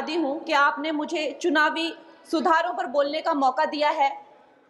धन्यवादी हूं कि आपने मुझे चुनावी सुधारों पर बोलने का मौका दिया है,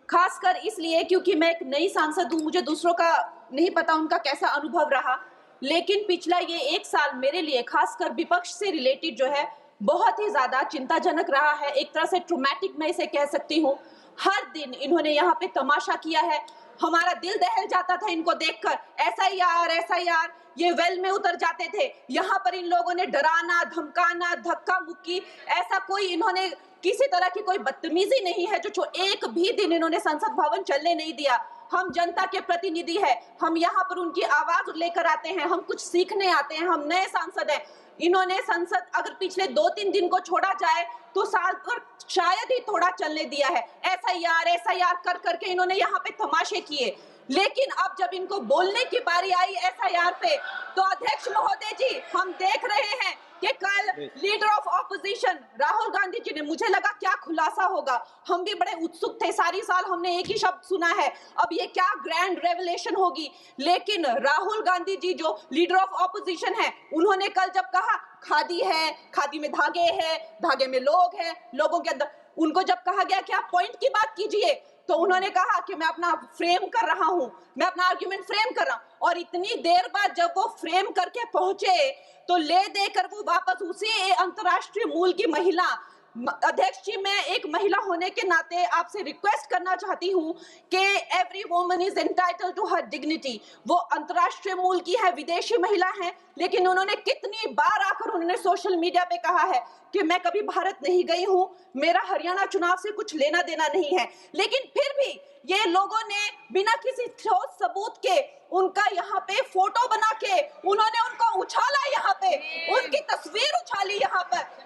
खासकर इसलिए क्योंकि मैं एक नई सांसद हूं, मुझे दूसरों का नहीं पता उनका कैसा अनुभव रहा। लेकिन पिछला ये 1 साल मेरे लिए खासकर विपक्ष से रिलेटेड जो है बहुत ही ज़्यादा चिंताजनक रहा है, एक तरह से ट्रॉमेटिक मैं इसे कह सकती हूँ। हर दिन इन्होंने यहाँ पे तमाशा किया है, हमारा दिल दहल जाता था इनको देखकर, एसआईआर ये वेल में उतर जाते थे। यहाँ पर इन लोगों ने डराना, धमकाना, धक्का मुक्की, ऐसा कोई इन्होंने किसी तरह की कोई बदतमीजी नहीं है जो एक भी दिन इन्होंने संसद भवन चलने नहीं दिया। हम जनता के प्रतिनिधि हैं, हम यहाँ पर उनकी आवाज लेकर आते हैं, हम कुछ सीखने आते हैं, हम नए सांसद हैं। इन्होंने संसद अगर पिछले 2-3 दिन को छोड़ा जाए तो साल पर शायद ही थोड़ा चलने दिया है। एसआईआर कर करके इन्होंने यहाँ पे तमाशे किए। लेकिन अब जब इनको बोलने की बारी आई एसआईआर पे, तो अध्यक्ष महोदय जी, हम देख रहे हैं कि कल leader of opposition Rahul Gandhi ji ने, मुझे लगा क्या खुलासा होगा, हम भी बड़े उत्सुक थे, सारी साल हमने एक ही शब्द सुना है, अब ये क्या ग्रैंड रेवलेशन होगी। लेकिन राहुल गांधी जी जो लीडर ऑफ ऑपोजिशन है, उन्होंने कल जब कहा खादी है, खादी में धागे हैं, धागे में लोग हैं, लोगों के अंदर, उनको जब कहा गया कि आप पॉइंट की बात कीजिए, तो उन्होंने कहा कि मैं अपना फ्रेम कर रहा हूं, मैं अपना आर्गुमेंट फ्रेम कर रहा हूं। और इतनी देर बाद जब वो फ्रेम करके पहुंचे तो ले देकर वो वापस उसी अंतर्राष्ट्रीय मूल की महिला, अध्यक्ष जी, मैं एक महिला होने के नाते आपसे रिक्वेस्ट करना चाहती हूं कि every woman is entitled to her dignity. वो अंतर्राष्ट्रीय मूल की है, विदेशी महिला है, लेकिन उन्होंने कितनी बार आकर उन्होंने सोशल मीडिया पे कहा है कि मैं कभी भारत नहीं गई हूं, मेरा हरियाणा चुनाव से कुछ लेना देना नहीं है। लेकिन फिर भी ये लोगों ने बिना किसी ठोस सबूत के उनका यहाँ पे फोटो बना के उन्होंने उनको उछाला, यहाँ पे उनकी तस्वीर उछाली यहाँ पर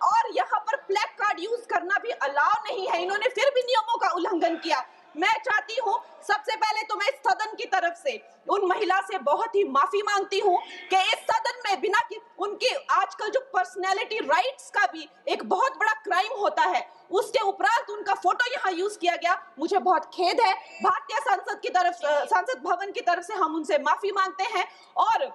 और यहाँ पर प्लेक कार्ड यूज करना भी अलाउ नहीं है। इन्होंने फिर भी नियमों का उल्लंघन किया। मैं चाहती हूँ सबसे पहले तो मैं इस सदन की तरफ से उन महिला से बहुत ही माफी मांगती हूँ कि इस सदन में बिना कि उनकी आजकल जो पर्सनैलिटी राइट्स का भी एक बहुत बड़ा क्राइम होता है, उसके उपरांत उनका फोटो यहाँ यूज किया गया, मुझे बहुत खेद है। भारतीय संसद भवन की तरफ से हम उनसे माफी मांगते हैं। और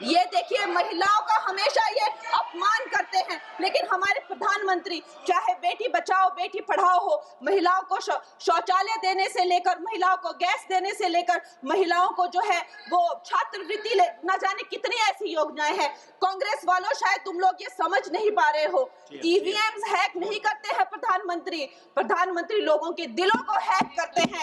ये देखिए, महिलाओं का हमेशा ये अपमान करते हैं, लेकिन हमारे प्रधानमंत्री चाहे बेटी बचाओ बेटी पढ़ाओ हो, महिलाओं को शौचालय देने से लेकर, महिलाओं को गैस देने से लेकर, महिलाओं को जो है वो छात्रवृत्ति, न जाने कितनी ऐसी योजनाएं हैं। कांग्रेस वालों, शायद तुम लोग ये समझ नहीं पा रहे हो, ईवीएम्स हैक नहीं करते हैं प्रधानमंत्री लोगों के दिलों को हैक करते हैं।